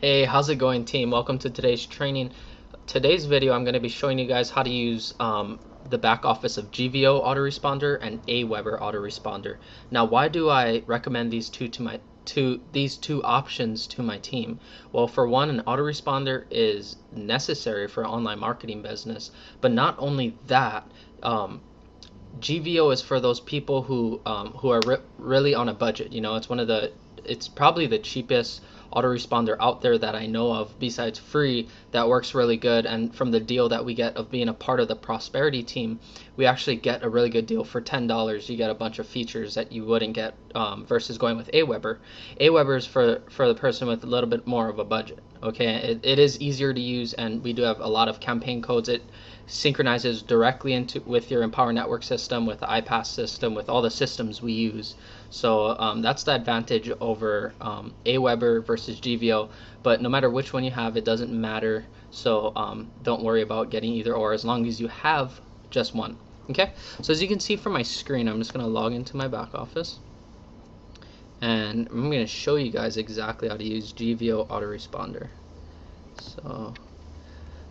Hey, how's it going, team? Welcome to today's training. Today's video, I'm going to be showing you guys how to use the back office of GVO autoresponder and Aweber autoresponder. Now, why do I recommend these two options to my team? Well, for one, an autoresponder is necessary for online marketing business, but not only that. GVO is for those people who are really on a budget. You know, it's probably the cheapest autoresponder out there that I know of, besides free, that works really good. And from the deal that we get of being a part of the Prosperity team, we actually get a really good deal for $10. You get a bunch of features that you wouldn't get versus going with Aweber. Aweber is for the person with a little bit more of a budget. Okay, it is easier to use, and we do have a lot of campaign codes. It synchronizes directly with your Empower Network system, with the iPass system, with all the systems we use. So that's the advantage over Aweber versus GVO. But no matter which one you have, it doesn't matter. So don't worry about getting either or, as long as you have just one. Okay. So as you can see from my screen, I'm just going to log into my back office, and I'm going to show you guys exactly how to use GVO autoresponder.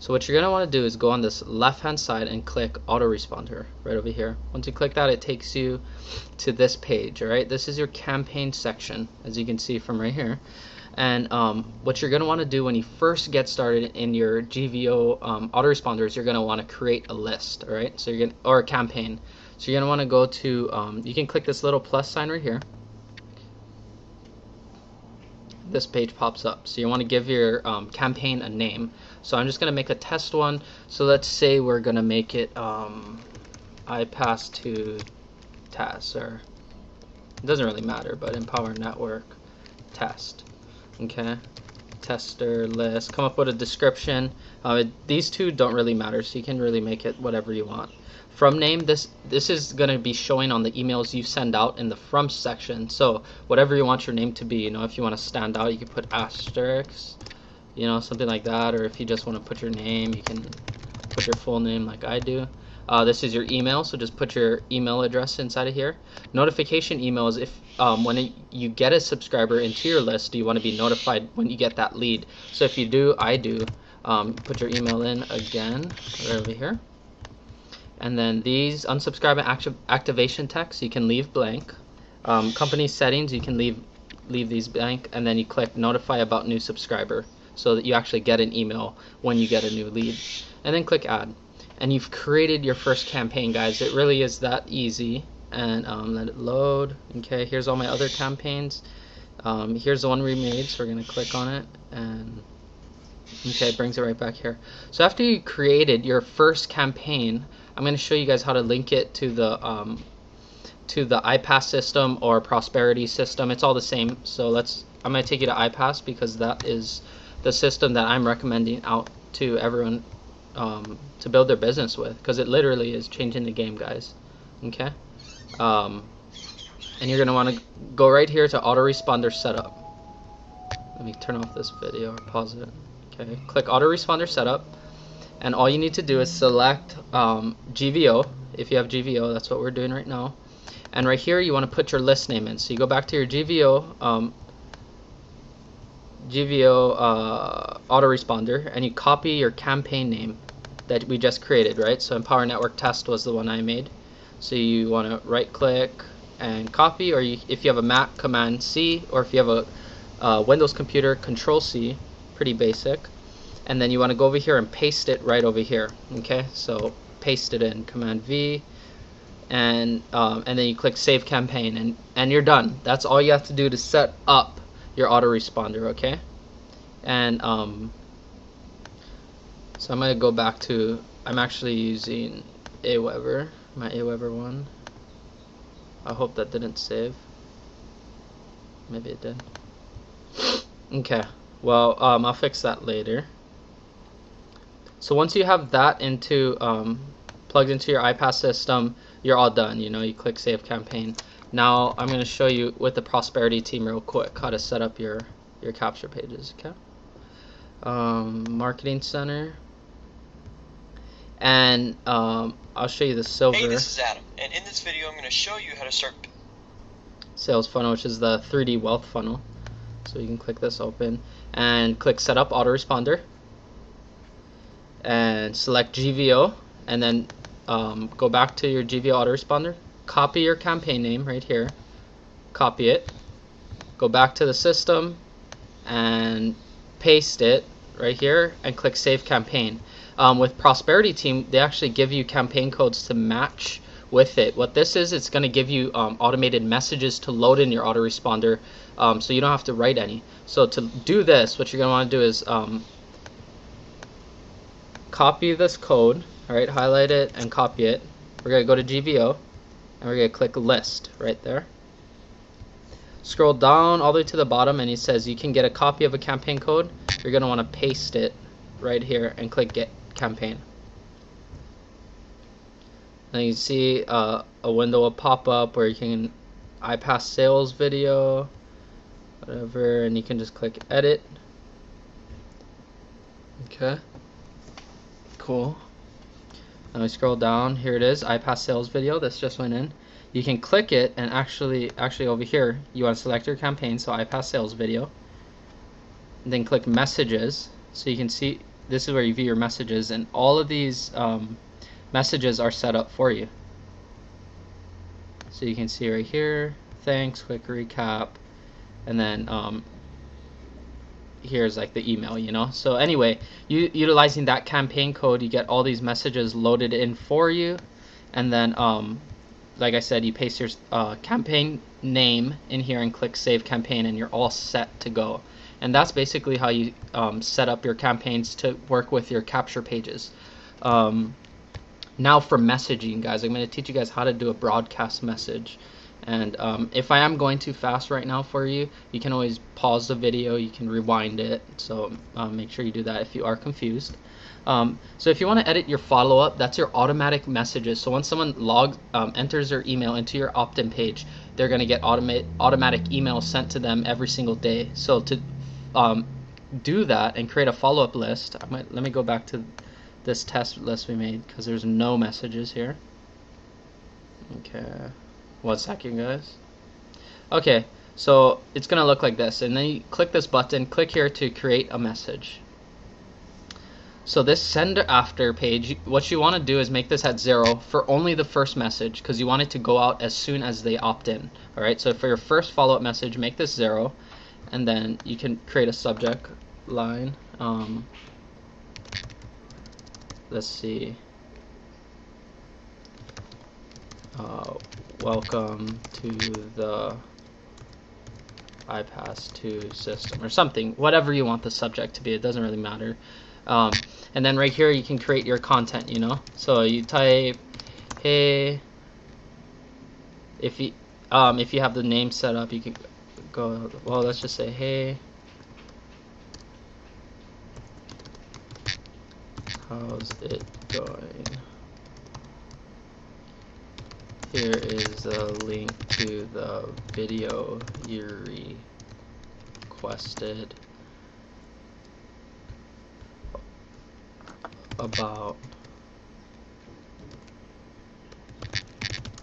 So what you're going to want to do is go on this left hand side and click autoresponder right over here. Once you click that, it takes you to this page. Alright, this is your campaign section, as you can see from right here. And what you're going to want to do when you first get started in your GVO autoresponder is you're going to want to create a list. Alright, so or a campaign. So you're going to want to go to you can click this little plus sign right here. This page pops up. So you want to give your campaign a name. So I'm just going to make a test one. So let's say we're going to make it iPass to TAS, or it doesn't really matter, but Empower Network test. Okay, tester list. Come up with a description. These two don't really matter, so you can really make it whatever you want. From name, this is going to be showing on the emails you send out in the from section. So whatever you want your name to be, you know, if you want to stand out, you can put asterisk, you know, something like that. Or if you just want to put your name, you can put your full name like I do. This is your email, so just put your email address inside of here. Notification email is if when you get a subscriber into your list, you want to be notified when you get that lead. So if you do, I do, put your email in again right over here. And then these unsubscribe and activation text you can leave blank. Company settings, you can leave these blank, and then you click notify about new subscriber, so that you actually get an email when you get a new lead. And then click add. And you've created your first campaign, guys. It really is that easy. And let it load. Okay, here's all my other campaigns. Here's the one we made, so we're going to click on it, and okay, it brings it right back here. So after you created your first campaign, I'm going to show you guys how to link it to the iPass system or Prosperity system. It's all the same. So I'm going to take you to iPass, because that is the system that I'm recommending out to everyone to build their business with, because it literally is changing the game, guys. Okay, and you're going to want to go right here to autoresponder setup. Let me turn off this video or pause it. Okay, click autoresponder setup, and all you need to do is select GVO. If you have GVO, that's what we're doing right now. And right here you want to put your list name in. So you go back to your GVO autoresponder, and you copy your campaign name that we just created, right? So Empower Network Test was the one I made. So you want to right click and copy, or if you have a Mac, Command C, or if you have a Windows computer, Control C. Pretty basic. And then you want to go over here and paste it right over here. Okay, so paste it in, Command V, and then you click Save Campaign, and you're done. That's all you have to do to set up your autoresponder. Okay, and so I'm gonna go back to, I'm actually using Aweber, my Aweber one. I hope that didn't save. Maybe it did. Okay. Well, I'll fix that later. So once you have that plugged into your iPass system, you're all done. You know, you click Save Campaign. Now I'm going to show you with the Prosperity team real quick how to set up your capture pages. Okay. Marketing Center, and I'll show you the silver. Hey, this is Adam, and in this video I'm going to show you how to start sales funnel, which is the 3D wealth funnel. So you can click this open and click Setup Autoresponder and select GVO, and then go back to your GVO autoresponder, copy your campaign name right here, copy it, go back to the system and paste it right here and click Save Campaign. With Prosperity Team, they actually give you campaign codes to match with it. What this is, it's going to give you automated messages to load in your autoresponder, so you don't have to write any. So to do this, what you're going to want to do is copy this code, alright, highlight it and copy it. We're going to go to GVO and we're going to click List right there. Scroll down all the way to the bottom and it says you can get a copy of a campaign code. You're going to want to paste it right here and click Get Campaign. And you see a window will pop up where you can iPass sales video, whatever, and you can just click Edit. Okay. Cool. Now we scroll down. Here it is, iPass sales video. This just went in. You can click it and actually over here you want to select your campaign, so iPass sales video. And then click messages. So you can see this is where you view your messages, and all of these messages are set up for you. So you can see right here, thanks, quick recap, and then here's like the email, you know. So anyway, utilizing that campaign code, you get all these messages loaded in for you, and then like I said, you paste your campaign name in here and click Save Campaign, and you're all set to go. And that's basically how you set up your campaigns to work with your capture pages. Now for messaging, guys, I'm going to teach you guys how to do a broadcast message. And if I am going too fast right now for you, you can always pause the video, you can rewind it, so make sure you do that if you are confused. So if you want to edit your follow-up, that's your automatic messages. So once someone enters their email into your opt-in page, they're going to get automatic emails sent to them every single day. So to do that and create a follow-up list, let me go back to this test list we made because there's no messages here. Okay. 1 second, guys. Okay, so it's gonna look like this, and then you click this button, click here to create a message. So this send after page, what you want to do is make this at 0 for only the first message, because you want it to go out as soon as they opt in. Alright, so for your first follow-up message, make this 0, and then you can create a subject line. Let's see. Welcome to the iPass 2 system, or something, whatever you want the subject to be, it doesn't really matter. And then right here you can create your content, you know. So you type, hey, if you have the name set up, you can go, well, let's just say, hey, how's it going? Here is a link to the video you requested about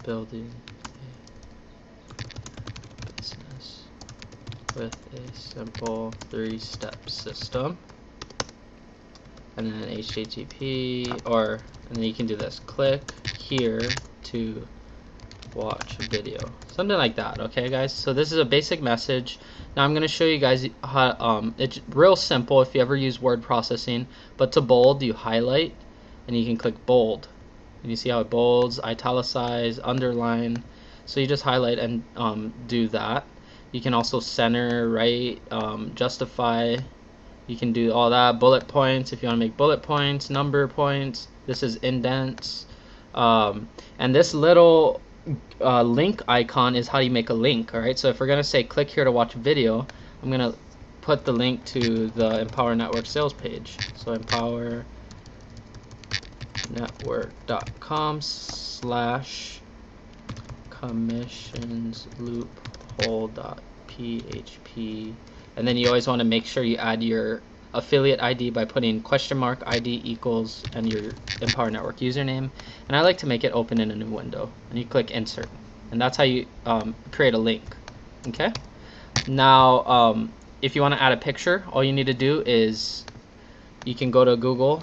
building a business with a simple 3-step system. And then HTTP, and then you can do this, click here to watch a video, something like that. Okay, guys, so this is a basic message. Now I'm going to show you guys how it's real simple if you ever use word processing, but to bold, you highlight and you can click bold, and you see how it bolds, italicize, underline. So you just highlight and do that. You can also center, right, justify. You can do all that. Bullet points if you want to make bullet points, number points. This is indents, and this little link icon is how you make a link. Alright, so if we're gonna say click here to watch video, I'm gonna put the link to the Empower Network sales page. So empowernetwork.com/commissionsloophole.php, and then you always want to make sure you add your affiliate ID by putting $ID equals and your Empower Network username, and I like to make it open in a new window, and you click insert, and that's how you create a link. Okay, now if you want to add a picture, all you need to do is you can go to Google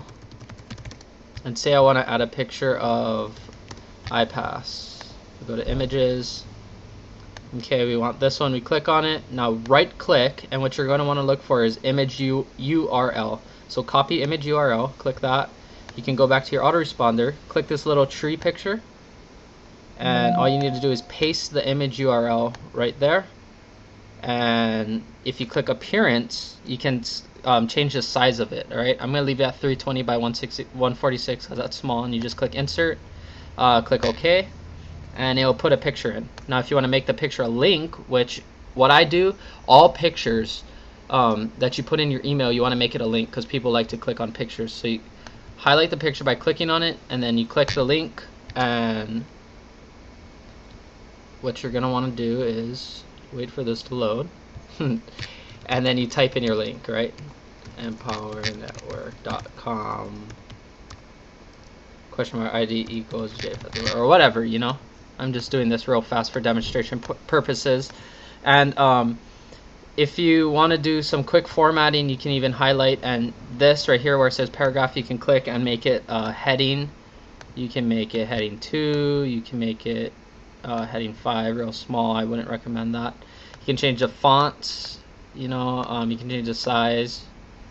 and say I want to add a picture of iPass. Go to images. Okay, we want this one. We click on it. Now right click, and what you're going to want to look for is image URL. So copy image URL, click that. You can go back to your autoresponder, click this little tree picture, and all you need to do is paste the image URL right there. And if you click appearance, you can change the size of it. Alright, I'm going to leave it at 320 by 146 because that's small, and you just click insert, click OK, and it'll put a picture in. Now if you want to make the picture a link, which what I do, all pictures that you put in your email, you want to make it a link because people like to click on pictures. So you highlight the picture by clicking on it, and then you click the link, and what you're going to want to do is wait for this to load and then you type in your link, right? empowernetwork.com !ID equals J or whatever, you know. I'm just doing this real fast for demonstration purposes. And if you want to do some quick formatting, you can even highlight, and this right here where it says paragraph, you can click and make it heading. You can make it heading 2, you can make it heading 5, real small. I wouldn't recommend that. You can change the fonts, you know, you can change the size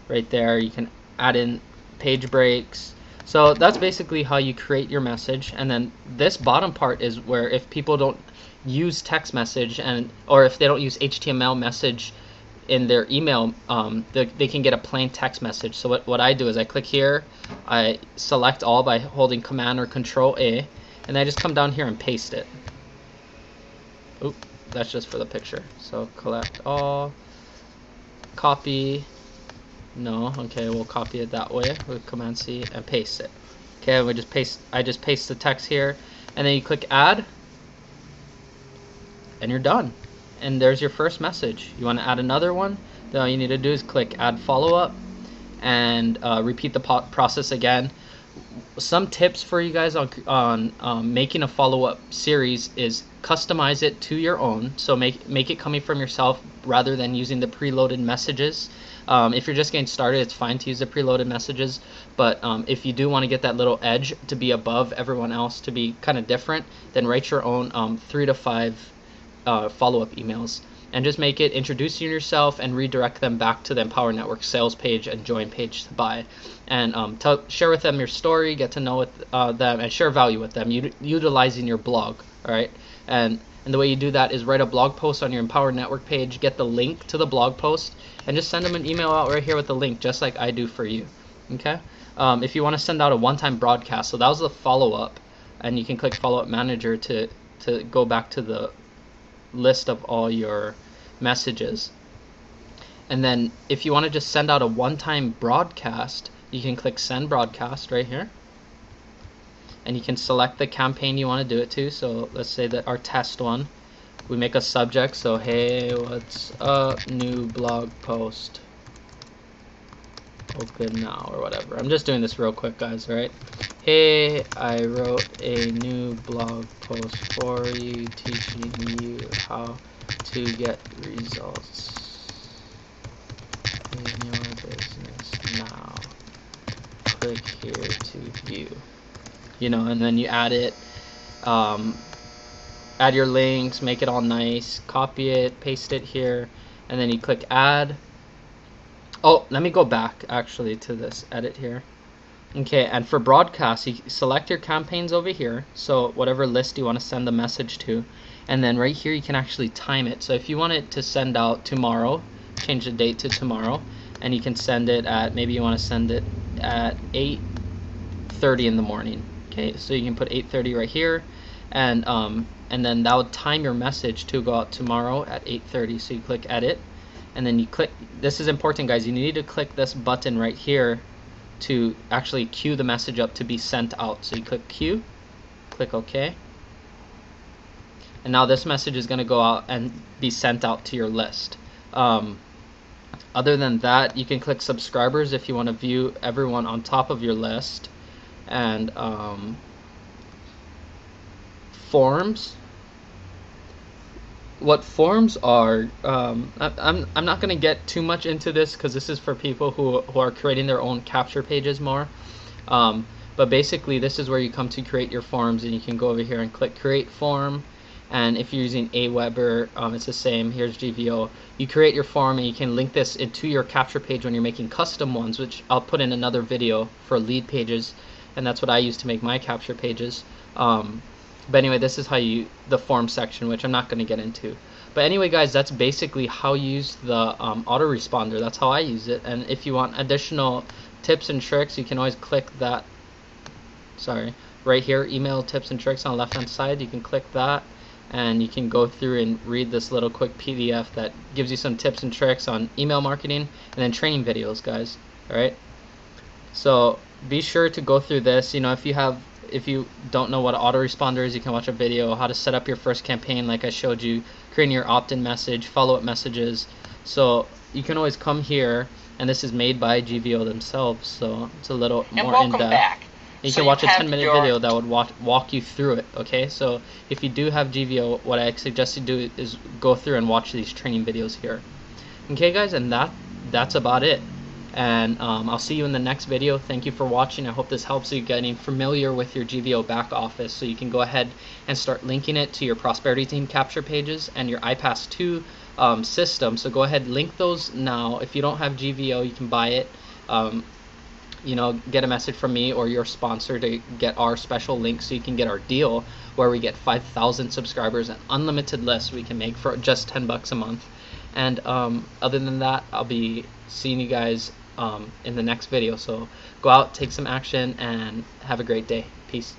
right there. You can add in page breaks. So that's basically how you create your message. And then this bottom part is where if people don't use text message, and or if they don't use HTML message in their email, they can get a plain text message. So what I do is I click here, I select all by holding Command or Control A, and I just come down here and paste it. Oop, that's just for the picture. So collect all, copy. No, okay, we'll copy it that way with Command C and paste it. Okay, we just paste. I just paste the text here, and then you click Add, and you're done. And there's your first message. You want to add another one? Then all you need to do is click Add Follow-up, and repeat the process again. Some tips for you guys on making a follow-up series is customize it to your own. So make it coming from yourself rather than using the preloaded messages. If you're just getting started, it's fine to use the preloaded messages, but if you do want to get that little edge to be above everyone else, to be kind of different, then write your own 3 to 5 follow-up emails, and just make it introducing yourself and redirect them back to the Empower Network sales page and join page to buy, and share with them your story, get to know them, and share value with them, utilizing your blog. All right, and the way you do that is write a blog post on your Empower Network page, get the link to the blog post, and just send them an email out right here with the link, just like I do for you. Okay. If you want to send out a one-time broadcast, so that was the follow-up, and you can click Follow-up Manager to go back to the list of all your messages. And then if you want to just send out a one-time broadcast, you can click Send Broadcast right here, and you can select the campaign you want to do it to. So let's say that our test one, we make a subject, so hey, what's up, new blog post, open now, or whatever. I'm just doing this real quick, guys. Right? Hey, I wrote a new blog post for you, teaching you how to get results in your business now. Click here to view. You know, and then you add it, add your links, make it all nice, copy it, paste it here, and then you click Add. Oh, let me go back actually to this edit here. Okay, and for broadcast, you select your campaigns over here, so whatever list you want to send the message to, and then right here you can actually time it. So if you want it to send out tomorrow, change the date to tomorrow, and you can send it at, maybe you want to send it at 8:30 in the morning. Okay, so you can put 8:30 right here, and then that would time your message to go out tomorrow at 8:30. So you click Edit, and then you click, this is important, guys, you need to click this button right here to actually queue the message up to be sent out. So you click Queue, click OK, and now this message is going to go out and be sent out to your list. Other than that, you can click Subscribers if you want to view everyone on top of your list, and Forms. what forms are, I'm not going to get too much into this because this is for people who are creating their own capture pages more. But basically this is where you come to create your forms, and you can go over here and click create form. And if you're using Aweber, it's the same. Here's GVO. You create your form and you can link this into your capture page when you're making custom ones, which I'll put in another video for lead pages, and that's what I use to make my capture pages. But anyway, this is how you, the form section, which I'm not going to get into. But anyway, guys, that's basically how you use the autoresponder. That's how I use it. And if you want additional tips and tricks, you can always click that. Sorry, right here, email tips and tricks on the left hand side. You can click that, and you can go through and read this little quick PDF that gives you some tips and tricks on email marketing and then training videos, guys. Alright, so be sure to go through this. You know, if you don't know what an autoresponder is, you can watch a video how to set up your first campaign, like I showed you, creating your opt-in message, follow-up messages. So you can always come here, and this is made by GVO themselves, so it's a little more in-depth. You can watch a 10-minute video that would walk you through it, okay? So if you do have GVO, what I suggest you do is go through and watch these training videos here. Okay, guys, and that's about it. And I'll see you in the next video. Thank you for watching. I hope this helps you getting familiar with your GVO back office, so you can go ahead and start linking it to your Prosperity Team capture pages and your iPass 2 system. So go ahead, link those now. If you don't have GVO, you can buy it. You know, get a message from me or your sponsor to get our special link, so you can get our deal where we get 5,000 subscribers and unlimited lists we can make for just $10 a month. And other than that, I'll be seeing you guys in the next video. So go out, take some action, and have a great day. Peace.